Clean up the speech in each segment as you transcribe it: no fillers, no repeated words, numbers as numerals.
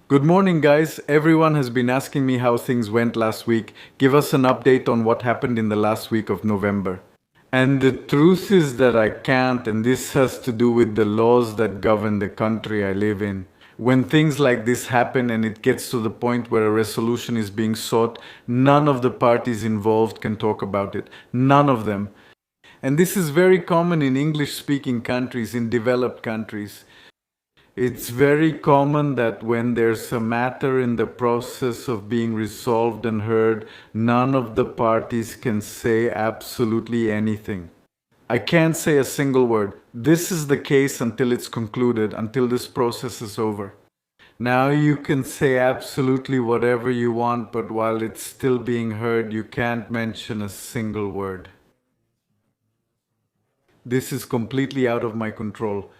Good morning, guys. Everyone has been asking me how things went last week. Give us an update on what happened in the last week of November. And the truth is that I can't, and this has to do with the laws that govern the country I live in. When things like this happen and it gets to the point where a resolution is being sought, none of the parties involved can talk about it. None of them. And this is very common in English-speaking countries, in developed countries. It's very common that when there's a matter in the process of being resolved and heard, none of the parties can say absolutely anything. I can't say a single word. This is the case until it's concluded, until this process is over. Now you can say absolutely whatever you want, but while it's still being heard, you can't mention a single word. This is completely out of my control.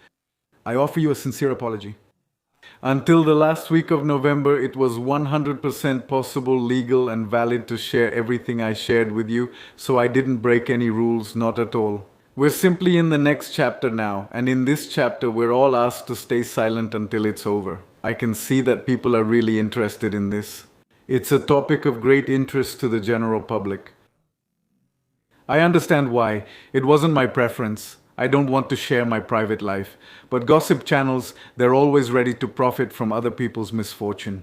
I offer you a sincere apology. Until the last week of November, it was 100% possible, legal, and valid to share everything I shared with you, so I didn't break any rules, not at all. We're simply in the next chapter now, and in this chapter, we're all asked to stay silent until it's over. I can see that people are really interested in this. It's a topic of great interest to the general public. I understand why. It wasn't my preference. I don't want to share my private life. But gossip channels, they're always ready to profit from other people's misfortune.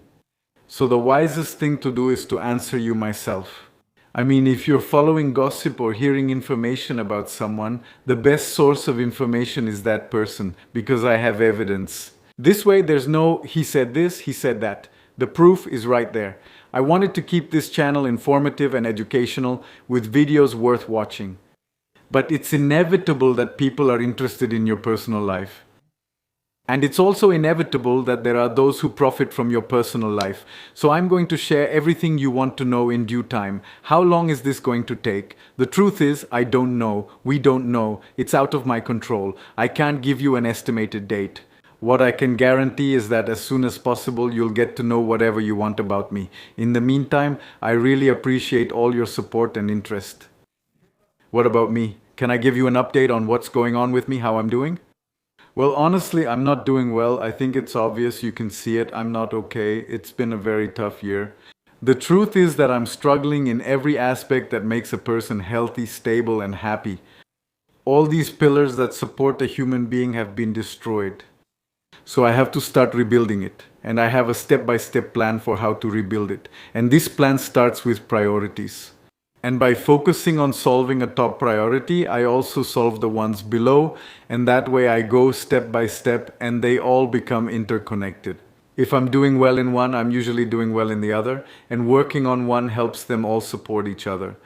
So the wisest thing to do is to answer you myself. I mean, if you're following gossip or hearing information about someone, the best source of information is that person, because I have evidence. This way, there's no, he said this, he said that. The proof is right there. I wanted to keep this channel informative and educational with videos worth watching. But it's inevitable that people are interested in your personal life. And it's also inevitable that there are those who profit from your personal life. So I'm going to share everything you want to know in due time. How long is this going to take? The truth is, I don't know. We don't know. It's out of my control. I can't give you an estimated date. What I can guarantee is that as soon as possible, you'll get to know whatever you want about me. In the meantime, I really appreciate all your support and interest. What about me? Can I give you an update on what's going on with me, how I'm doing? Well, honestly, I'm not doing well. I think it's obvious, you can see it. I'm not okay. It's been a very tough year. The truth is that I'm struggling in every aspect that makes a person healthy, stable, and happy. All these pillars that support a human being have been destroyed. So I have to start rebuilding it. And I have a step-by-step plan for how to rebuild it. And this plan starts with priorities. And by focusing on solving a top priority, I also solve the ones below, and that way I go step by step and they all become interconnected. If I'm doing well in one, I'm usually doing well in the other, and working on one helps them all support each other.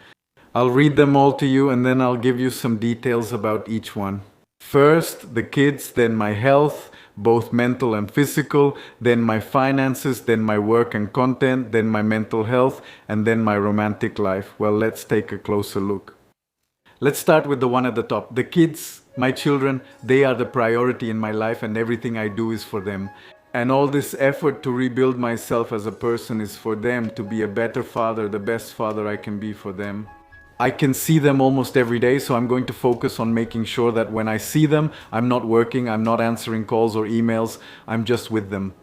I'll read them all to you and then I'll give you some details about each one. First, the kids, then my health, both mental and physical, then my finances, then my work and content, then my mental health, and then my romantic life. Well, let's take a closer look. Let's start with the one at the top. The kids, my children, they are the priority in my life and everything I do is for them. And all this effort to rebuild myself as a person is for them, to be a better father, the best father I can be for them. I can see them almost every day, so I'm going to focus on making sure that when I see them, I'm not working, I'm not answering calls or emails, I'm just with them.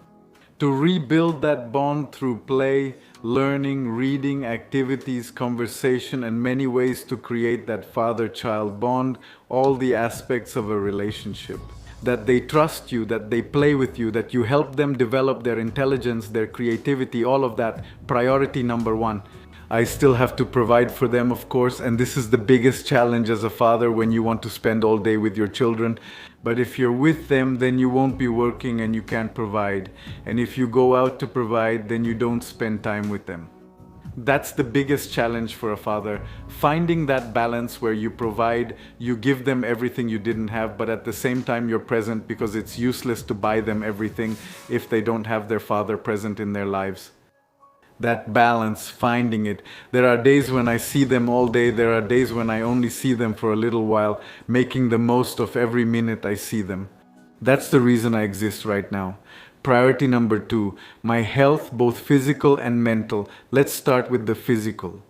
To rebuild that bond through play, learning, reading, activities, conversation, and many ways to create that father-child bond, all the aspects of a relationship. That they trust you, that they play with you, that you help them develop their intelligence, their creativity, all of that. Priority number one. I still have to provide for them, of course, and this is the biggest challenge as a father when you want to spend all day with your children. But if you're with them, then you won't be working and you can't provide. And if you go out to provide, then you don't spend time with them. That's the biggest challenge for a father, finding that balance where you provide, you give them everything you didn't have, but at the same time you're present, because it's useless to buy them everything if they don't have their father present in their lives. That balance, finding it. There are days when I see them all day, there are days when I only see them for a little while, making the most of every minute I see them. That's the reason I exist right now. Priority number two, my health, both physical and mental. Let's start with the physical.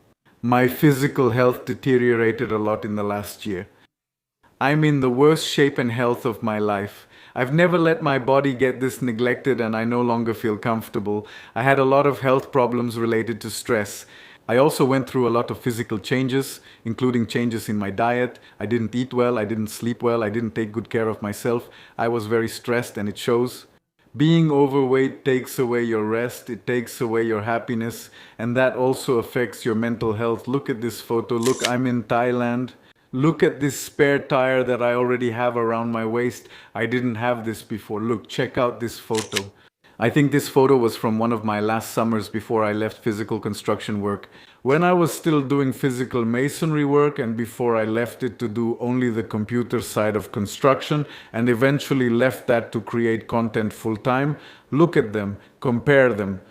My physical health deteriorated a lot in the last year. I'm in the worst shape and health of my life. I've never let my body get this neglected and I no longer feel comfortable. I had a lot of health problems related to stress. I also went through a lot of physical changes, including changes in my diet. I didn't eat well, I didn't sleep well, I didn't take good care of myself. I was very stressed and it shows. Being overweight takes away your rest, it takes away your happiness, and that also affects your mental health. Look at this photo. Look, I'm in Thailand. Look at this spare tire that I already have around my waist. I didn't have this before. Look, check out this photo. I think this photo was from one of my last summers before I left physical construction work. When I was still doing physical masonry work and before I left it to do only the computer side of construction and eventually left that to create content full time, look at them, compare them.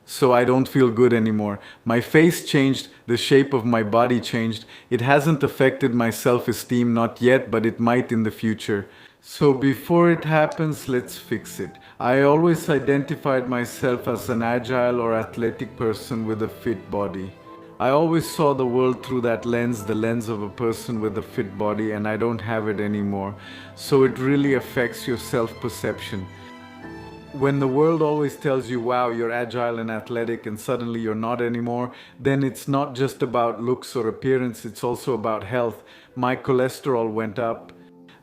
So I don't feel good anymore. My face changed, the shape of my body changed. It hasn't affected my self-esteem, not yet, but it might in the future. So before it happens, let's fix it. I always identified myself as an agile or athletic person with a fit body. I always saw the world through that lens, the lens of a person with a fit body, and I don't have it anymore. So it really affects your self-perception. When the world always tells you, wow, you're agile and athletic, and suddenly you're not anymore, then it's not just about looks or appearance, it's also about health. My cholesterol went up.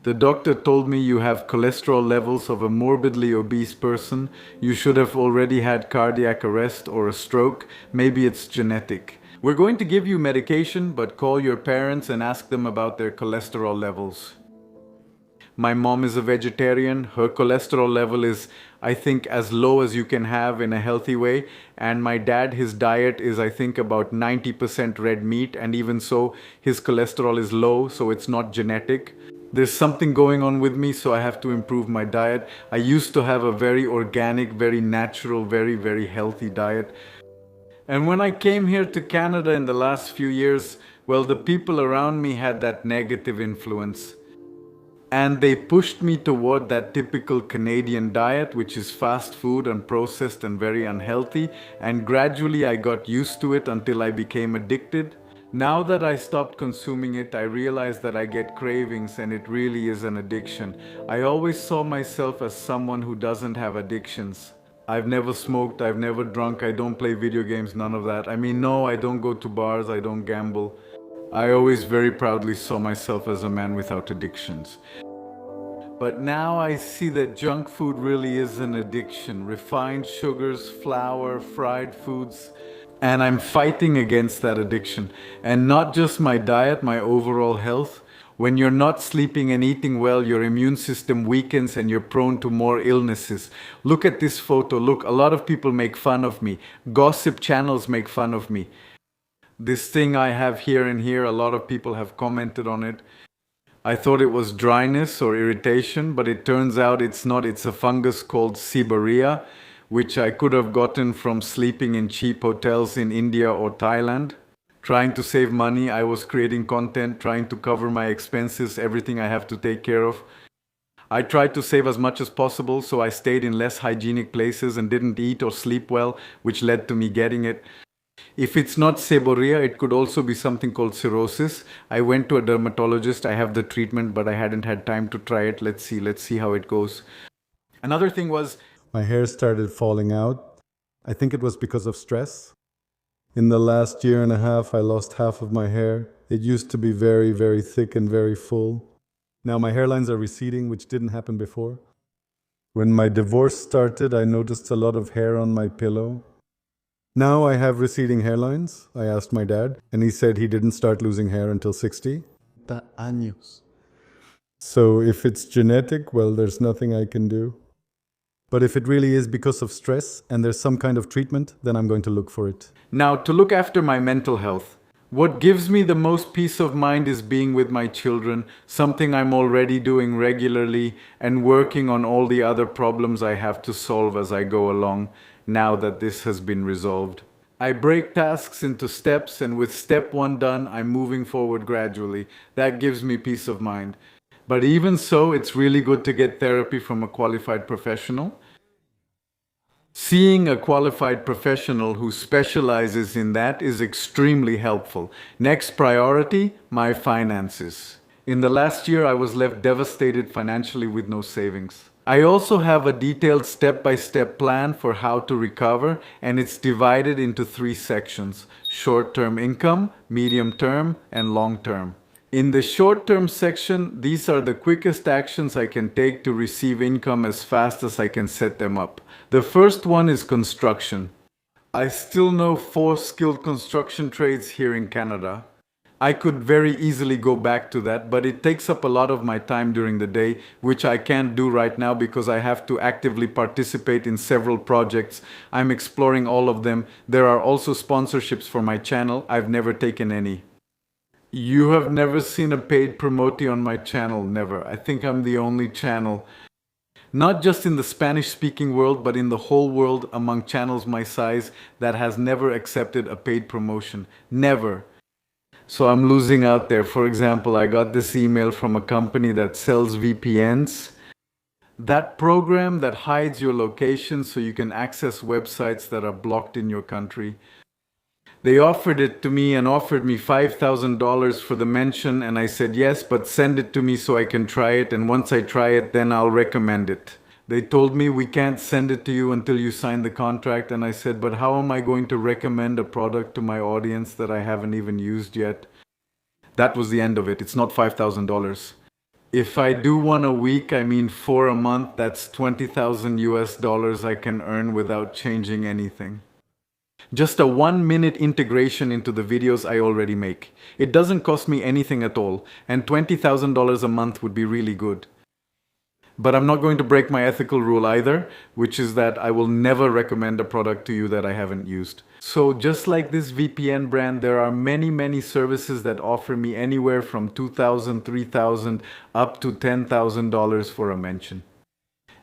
The doctor told me you have cholesterol levels of a morbidly obese person. You should have already had cardiac arrest or a stroke. Maybe it's genetic. We're going to give you medication, but call your parents and ask them about their cholesterol levels. My mom is a vegetarian. Her cholesterol level is, I think, as low as you can have in a healthy way. And my dad, his diet is, I think, about 90% red meat. And even so, his cholesterol is low, so it's not genetic. There's something going on with me, so I have to improve my diet. I used to have a very organic, very natural, very healthy diet. And when I came here to Canada in the last few years, well, the people around me had that negative influence. And they pushed me toward that typical Canadian diet, which is fast food and processed and very unhealthy. And gradually I got used to it until I became addicted. Now that I stopped consuming it, I realized that I get cravings and it really is an addiction. I always saw myself as someone who doesn't have addictions. I've never smoked, I've never drunk, I don't play video games, none of that. I mean, no, I don't go to bars, I don't gamble. I always very proudly saw myself as a man without addictions. But now I see that junk food really is an addiction. Refined sugars, flour, fried foods. And I'm fighting against that addiction. And not just my diet, my overall health. When you're not sleeping and eating well, your immune system weakens and you're prone to more illnesses. Look at this photo. Look, a lot of people make fun of me. Gossip channels make fun of me. This thing I have here and here, a lot of people have commented on it. I thought it was dryness or irritation, but it turns out it's not. It's a fungus called Seborrhea, which I could have gotten from sleeping in cheap hotels in India or Thailand. Trying to save money, I was creating content, trying to cover my expenses, everything I have to take care of. I tried to save as much as possible, so I stayed in less hygienic places and didn't eat or sleep well, which led to me getting it. If it's not seborrhea, it could also be something called cirrhosis. I went to a dermatologist, I have the treatment, but I hadn't had time to try it. Let's see how it goes. Another thing was, my hair started falling out. I think it was because of stress. In the last year and a half, I lost half of my hair. It used to be very thick and very full. Now my hairlines are receding, which didn't happen before. When my divorce started, I noticed a lot of hair on my pillow. Now I have receding hairlines. I asked my dad, and he said he didn't start losing hair until 60. Años. So if it's genetic, well, there's nothing I can do. But if it really is because of stress and there's some kind of treatment, then I'm going to look for it. Now, to look after my mental health. What gives me the most peace of mind is being with my children, something I'm already doing regularly, and working on all the other problems I have to solve as I go along, now that this has been resolved. I break tasks into steps, and with step 1 done, I'm moving forward gradually. That gives me peace of mind. But even so, it's really good to get therapy from a qualified professional. Seeing a qualified professional who specializes in that is extremely helpful. Next priority, my finances. In the last year, I was left devastated financially with no savings. I also have a detailed step-by-step plan for how to recover, and it's divided into three sections: short-term income, medium-term, and long-term. In the short-term section, these are the quickest actions I can take to receive income as fast as I can set them up. The first one is construction. I still know four skilled construction trades here in Canada. I could very easily go back to that, but it takes up a lot of my time during the day, which I can't do right now because I have to actively participate in several projects. I'm exploring all of them. There are also sponsorships for my channel. I've never taken any. You have never seen a paid promote on my channel, never. I think I'm the only channel, not just in the Spanish-speaking world, but in the whole world among channels my size, that has never accepted a paid promotion. Never. So I'm losing out there. For example, I got this email from a company that sells VPNs. That program that hides your location so you can access websites that are blocked in your country. They offered it to me and offered me $5,000 for the mention, and I said yes, but send it to me so I can try it, and once I try it, then I'll recommend it. They told me we can't send it to you until you sign the contract, and I said, but how am I going to recommend a product to my audience that I haven't even used yet? That was the end of it. It's not $5,000. If I do one a week, I mean 4 a month, that's 20,000 US dollars I can earn without changing anything. Just a 1-minute integration into the videos I already make. It doesn't cost me anything at all, and $20,000 a month would be really good. But I'm not going to break my ethical rule either, which is that I will never recommend a product to you that I haven't used. So just like this VPN brand, there are many services that offer me anywhere from $2,000, $3,000 up to $10,000 for a mention.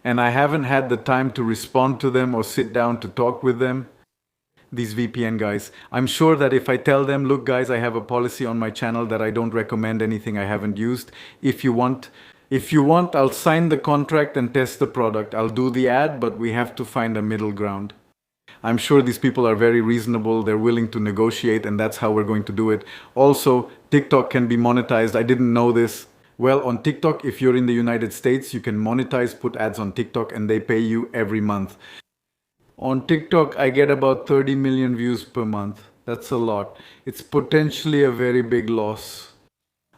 And I haven't had the time to respond to them or sit down to talk with them. These VPN guys. I'm sure that if I tell them, look guys, I have a policy on my channel that I don't recommend anything I haven't used. If you want, I'll sign the contract and test the product. I'll do the ad, but we have to find a middle ground. I'm sure these people are very reasonable. They're willing to negotiate, and that's how we're going to do it. Also, TikTok can be monetized. I didn't know this. Well, on TikTok, if you're in the United States, you can monetize, put ads on TikTok, and they pay you every month. On TikTok, I get about 30 million views per month. That's a lot. It's potentially a very big loss.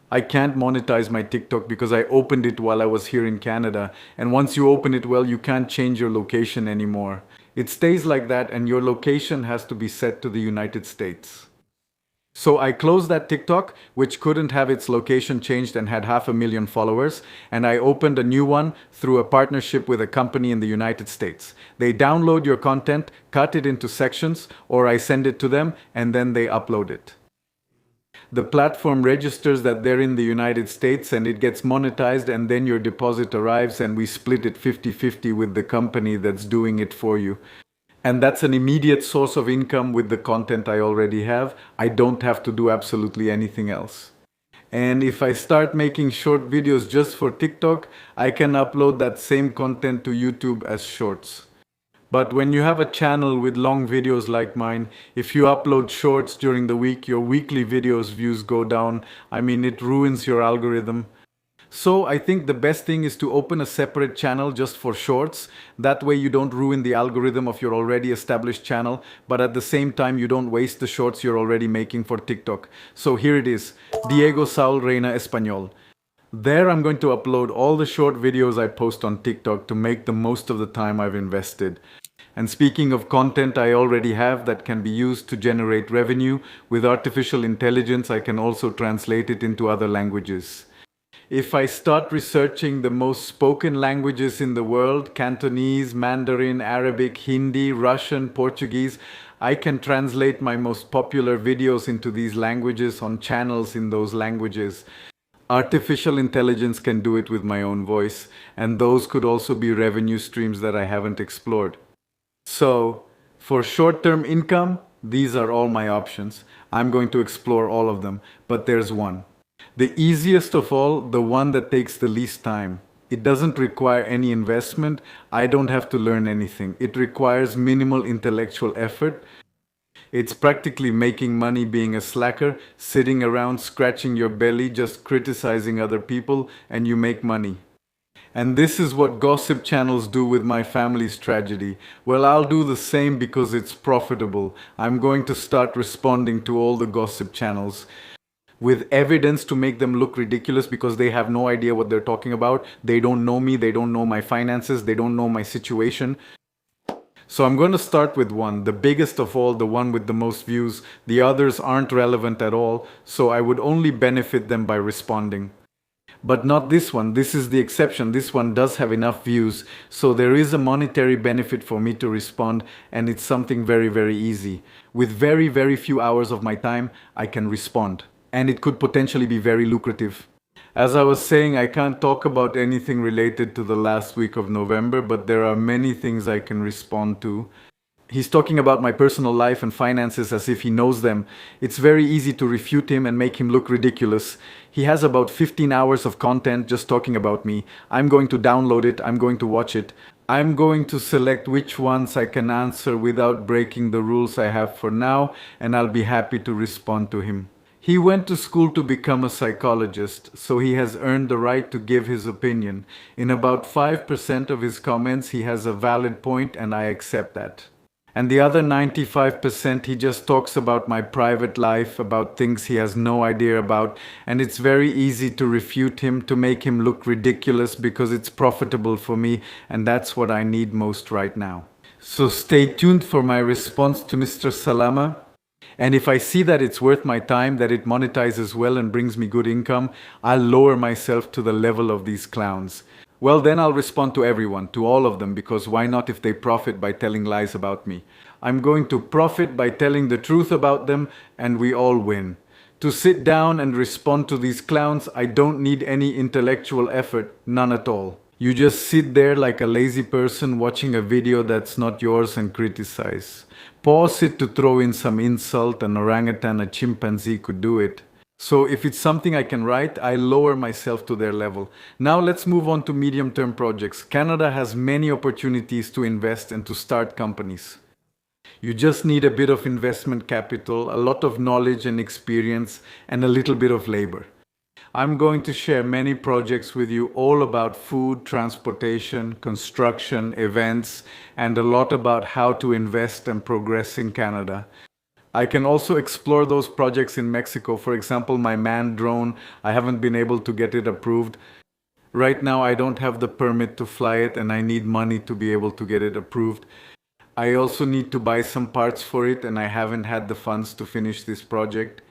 I can't monetize my TikTok because I opened it while I was here in Canada. And once you open it, well, you can't change your location anymore. It stays like that, and your location has to be set to the United States. So I closed that TikTok, which couldn't have its location changed and had 500,000 followers, and I opened a new one through a partnership with a company in the United States. They download your content, cut it into sections, or I send it to them, and then they upload it. The platform registers that they're in the United States, and it gets monetized, and then your deposit arrives, and we split it 50-50 with the company that's doing it for you. And that's an immediate source of income with the content I already have. I don't have to do absolutely anything else. And if I start making short videos just for TikTok, I can upload that same content to YouTube as shorts. But when you have a channel with long videos like mine, if you upload shorts during the week, your weekly videos views go down. I mean, it ruins your algorithm. So I think the best thing is to open a separate channel just for shorts. That way you don't ruin the algorithm of your already established channel, but at the same time you don't waste the shorts you're already making for TikTok. So here it is, Diego Saul Reina Español. There I'm going to upload all the short videos I post on TikTok to make the most of the time I've invested. And speaking of content I already have that can be used to generate revenue, with artificial intelligence I can also translate it into other languages. If I start researching the most spoken languages in the world, Cantonese, Mandarin, Arabic, Hindi, Russian, Portuguese, I can translate my most popular videos into these languages on channels in those languages. Artificial intelligence can do it with my own voice, and those could also be revenue streams that I haven't explored. So, for short-term income, these are all my options. I'm going to explore all of them, but there's one. The easiest of all, the one that takes the least time. It doesn't require any investment. I don't have to learn anything. It requires minimal intellectual effort. It's practically making money being a slacker, sitting around scratching your belly, just criticizing other people, and you make money. And this is what gossip channels do with my family's tragedy. Well, I'll do the same because it's profitable. I'm going to start responding to all the gossip channels with evidence to make them look ridiculous because they have no idea what they're talking about. They don't know me, they don't know my finances, they don't know my situation. So I'm going to start with one, the biggest of all, the one with the most views. The others aren't relevant at all, so I would only benefit them by responding. But not this one. This is the exception. This one does have enough views. So there is a monetary benefit for me to respond, and it's something very, very easy. With very, very few hours of my time, I can respond. And it could potentially be very lucrative. As I was saying, I can't talk about anything related to the last week of November, but there are many things I can respond to. He's talking about my personal life and finances as if he knows them. It's very easy to refute him and make him look ridiculous. He has about 15 hours of content just talking about me. I'm going to download it. I'm going to watch it. I'm going to select which ones I can answer without breaking the rules I have for now, and I'll be happy to respond to him. He went to school to become a psychologist, so he has earned the right to give his opinion. In about 5% of his comments, he has a valid point, and I accept that. And the other 95%, he just talks about my private life, about things he has no idea about, and it's very easy to refute him, to make him look ridiculous because it's profitable for me, and that's what I need most right now. So stay tuned for my response to Mr. Salama. And if I see that it's worth my time, that it monetizes well and brings me good income, I'll lower myself to the level of these clowns. Well, then I'll respond to everyone, to all of them, because why not if they profit by telling lies about me? I'm going to profit by telling the truth about them, and we all win. To sit down and respond to these clowns, I don't need any intellectual effort, none at all. You just sit there like a lazy person watching a video that's not yours and criticize. Pause it to throw in some insult. An orangutan, a chimpanzee could do it. So if it's something I can write, I lower myself to their level. Now let's move on to medium-term projects. Canada has many opportunities to invest and to start companies. You just need a bit of investment capital, a lot of knowledge and experience, and a little bit of labor. I'm going to share many projects with you, all about food, transportation, construction, events, and a lot about how to invest and progress in Canada. I can also explore those projects in Mexico. For example, my manned drone, I haven't been able to get it approved. Right now, I don't have the permit to fly it, and I need money to be able to get it approved. I also need to buy some parts for it, and I haven't had the funds to finish this project.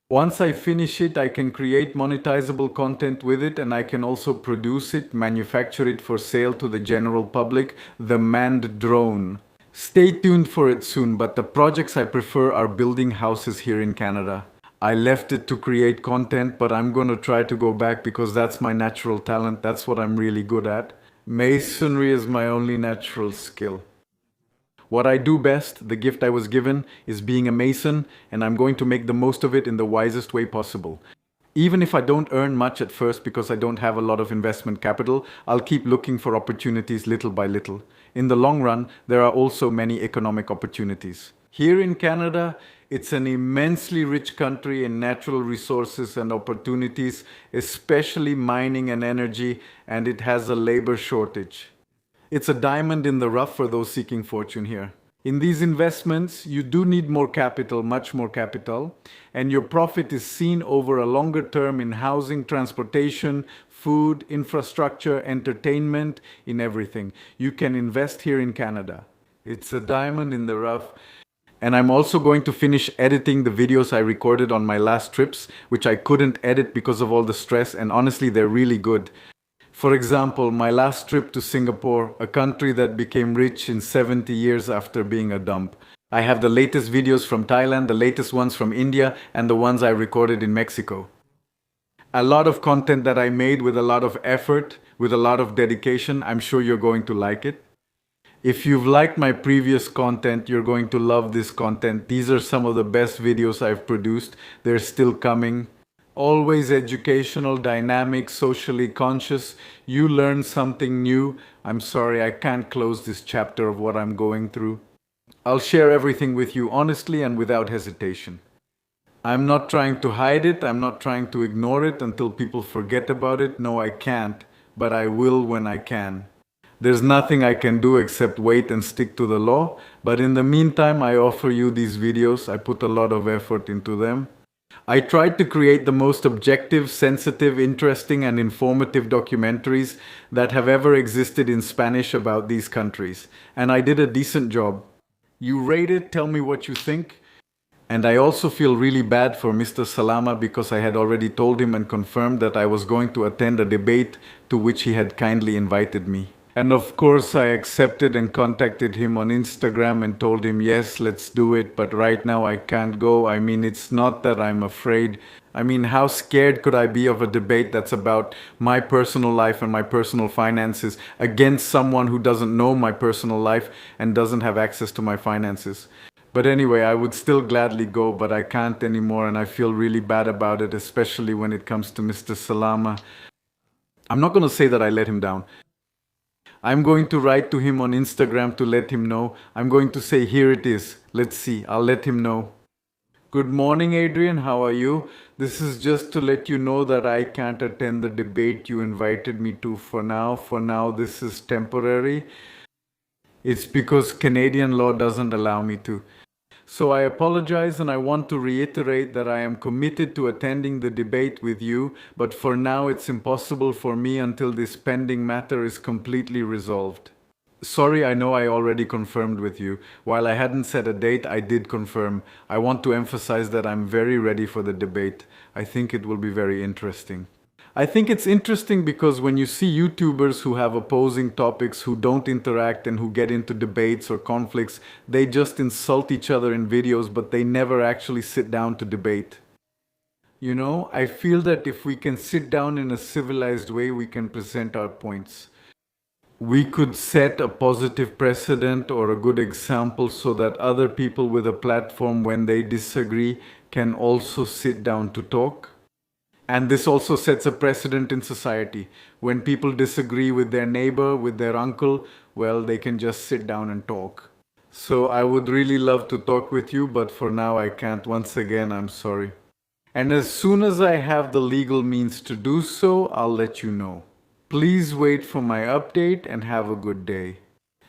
Once I finish it, I can create monetizable content with it, and I can also produce it, manufacture it for sale to the general public, the manned drone. Stay tuned for it soon, but the projects I prefer are building houses here in Canada. I left it to create content, but I'm going to try to go back because that's my natural talent. That's what I'm really good at. Masonry is my only natural skill. What I do best, the gift I was given, is being a mason, and I'm going to make the most of it in the wisest way possible. Even if I don't earn much at first because I don't have a lot of investment capital, I'll keep looking for opportunities little by little. In the long run, there are also many economic opportunities. Here in Canada, it's an immensely rich country in natural resources and opportunities, especially mining and energy, and it has a labor shortage. It's a diamond in the rough for those seeking fortune here. In these investments, you do need more capital, much more capital, and your profit is seen over a longer term in housing, transportation, food, infrastructure, entertainment, in everything. You can invest here in Canada. It's a diamond in the rough. And I'm also going to finish editing the videos I recorded on my last trips, which I couldn't edit because of all the stress, and honestly, they're really good. For example, my last trip to Singapore, a country that became rich in 70 years after being a dump. I have the latest videos from Thailand, the latest ones from India, and the ones I recorded in Mexico. A lot of content that I made with a lot of effort, with a lot of dedication. I'm sure you're going to like it. If you've liked my previous content, you're going to love this content. These are some of the best videos I've produced. They're still coming. Always educational, dynamic, socially conscious. You learn something new. I'm sorry, I can't close this chapter of what I'm going through. I'll share everything with you honestly and without hesitation. I'm not trying to hide it, I'm not trying to ignore it until people forget about it. No, I can't, but I will when I can. There's nothing I can do except wait and stick to the law, but in the meantime, I offer you these videos. I put a lot of effort into them. I tried to create the most objective, sensitive, interesting, and informative documentaries that have ever existed in Spanish about these countries, and I did a decent job. You rate it, tell me what you think. And I also feel really bad for Mr. Salama because I had already told him and confirmed that I was going to attend a debate to which he had kindly invited me. And of course, I accepted and contacted him on Instagram and told him, yes, let's do it, but right now I can't go. I mean, it's not that I'm afraid. I mean, how scared could I be of a debate that's about my personal life and my personal finances against someone who doesn't know my personal life and doesn't have access to my finances? But anyway, I would still gladly go, but I can't anymore, and I feel really bad about it, especially when it comes to Mr. Salama. I'm not going to say that I let him down. I'm going to write to him on Instagram to let him know. I'm going to say, here it is. Let's see. I'll let him know. Good morning, Adrian. How are you? This is just to let you know that I can't attend the debate you invited me to for now. For now, this is temporary. It's because Canadian law doesn't allow me to. So I apologize, and I want to reiterate that I am committed to attending the debate with you, but for now it's impossible for me until this pending matter is completely resolved. Sorry, I know I already confirmed with you. While I hadn't set a date, I did confirm. I want to emphasize that I'm very ready for the debate. I think it will be very interesting. I think it's interesting because when you see YouTubers who have opposing topics, who don't interact and who get into debates or conflicts, they just insult each other in videos, but they never actually sit down to debate. You know, I feel that if we can sit down in a civilized way, we can present our points. We could set a positive precedent or a good example so that other people with a platform, when they disagree, can also sit down to talk. And this also sets a precedent in society. When people disagree with their neighbor, with their uncle, well, they can just sit down and talk. So I would really love to talk with you, but for now I can't. Once again, I'm sorry. And as soon as I have the legal means to do so, I'll let you know. Please wait for my update and have a good day.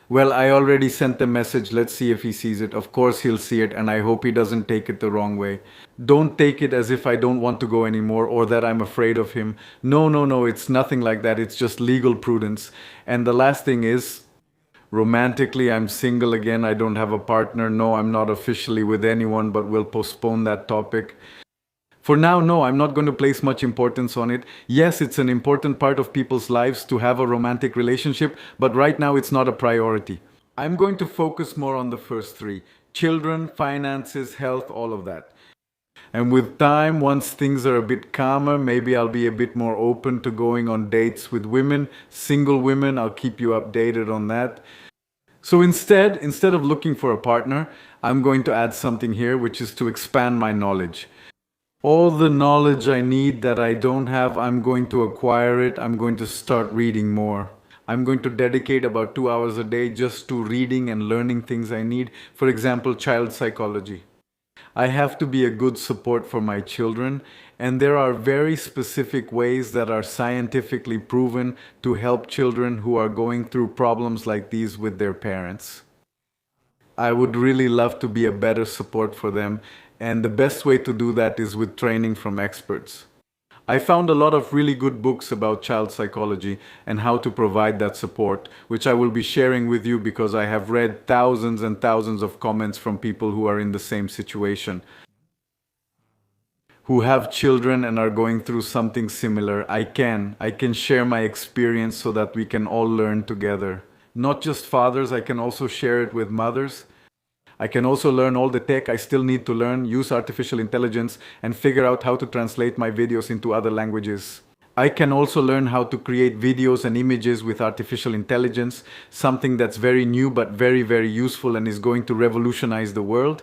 Well, I already sent the message. Let's see if he sees it. Of course he'll see it, and I hope he doesn't take it the wrong way. Don't take it as if I don't want to go anymore or that I'm afraid of him. No, no, no, it's nothing like that. It's just legal prudence. And the last thing is, romantically, I'm single again. I don't have a partner. No, I'm not officially with anyone, but we'll postpone that topic. For now, no, I'm not going to place much importance on it. Yes, it's an important part of people's lives to have a romantic relationship, but right now it's not a priority. I'm going to focus more on the first three: children, finances, health, all of that. And with time, once things are a bit calmer, maybe I'll be a bit more open to going on dates with women, single women. I'll keep you updated on that. So instead of looking for a partner, I'm going to add something here, which is to expand my knowledge. All the knowledge I need that I don't have, I'm going to acquire it. I'm going to start reading more. I'm going to dedicate about 2 hours a day just to reading and learning things I need. For example, child psychology. I have to be a good support for my children, and there are very specific ways that are scientifically proven to help children who are going through problems like these with their parents. I would really love to be a better support for them, and the best way to do that is with training from experts. I found a lot of really good books about child psychology and how to provide that support, which I will be sharing with you because I have read thousands and thousands of comments from people who are in the same situation, who have children and are going through something similar. I can share my experience so that we can all learn together. Not just fathers, I can also share it with mothers. I can also learn all the tech I still need to learn, use artificial intelligence, and figure out how to translate my videos into other languages. I can also learn how to create videos and images with artificial intelligence, something that's very new but very, very useful and is going to revolutionize the world.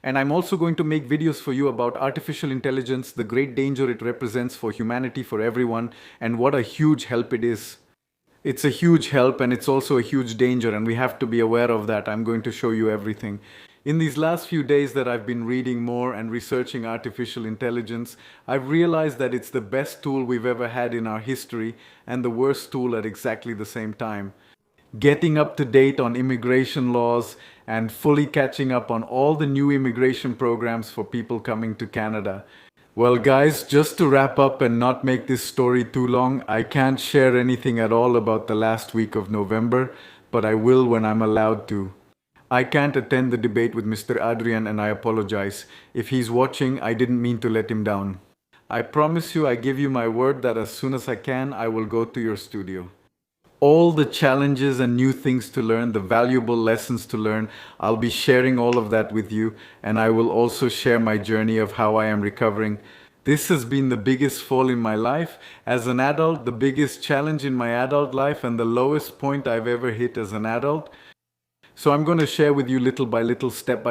And I'm also going to make videos for you about artificial intelligence, the great danger it represents for humanity, for everyone, and what a huge help it is. It's a huge help and it's also a huge danger, and we have to be aware of that. I'm going to show you everything. In these last few days that I've been reading more and researching artificial intelligence, I've realized that it's the best tool we've ever had in our history and the worst tool at exactly the same time. Getting up to date on immigration laws and fully catching up on all the new immigration programs for people coming to Canada. Well, guys, just to wrap up and not make this story too long, I can't share anything at all about the last week of November, but I will when I'm allowed to. I can't attend the debate with Mr. Adrian and I apologize. If he's watching, I didn't mean to let him down. I promise you, I give you my word that as soon as I can, I will go to your studio. All the challenges and new things to learn, the valuable lessons to learn, I'll be sharing all of that with you, and I will also share my journey of how I am recovering. This has been the biggest fall in my life. As an adult, the biggest challenge in my adult life and the lowest point I've ever hit as an adult. So I'm going to share with you little by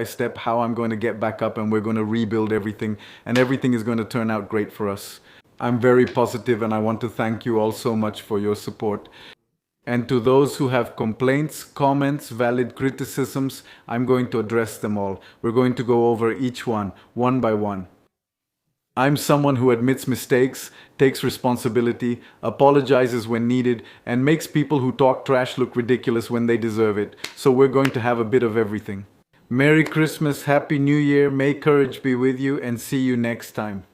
step, how I'm going to get back up and we're going to rebuild everything, and everything is going to turn out great for us. I'm very positive and I want to thank you all so much for your support. And to those who have complaints, comments, valid criticisms, I'm going to address them all. We're going to go over each one by one. I'm someone who admits mistakes, takes responsibility, apologizes when needed, and makes people who talk trash look ridiculous when they deserve it. So we're going to have a bit of everything. Merry Christmas, Happy New Year, may courage be with you, and see you next time.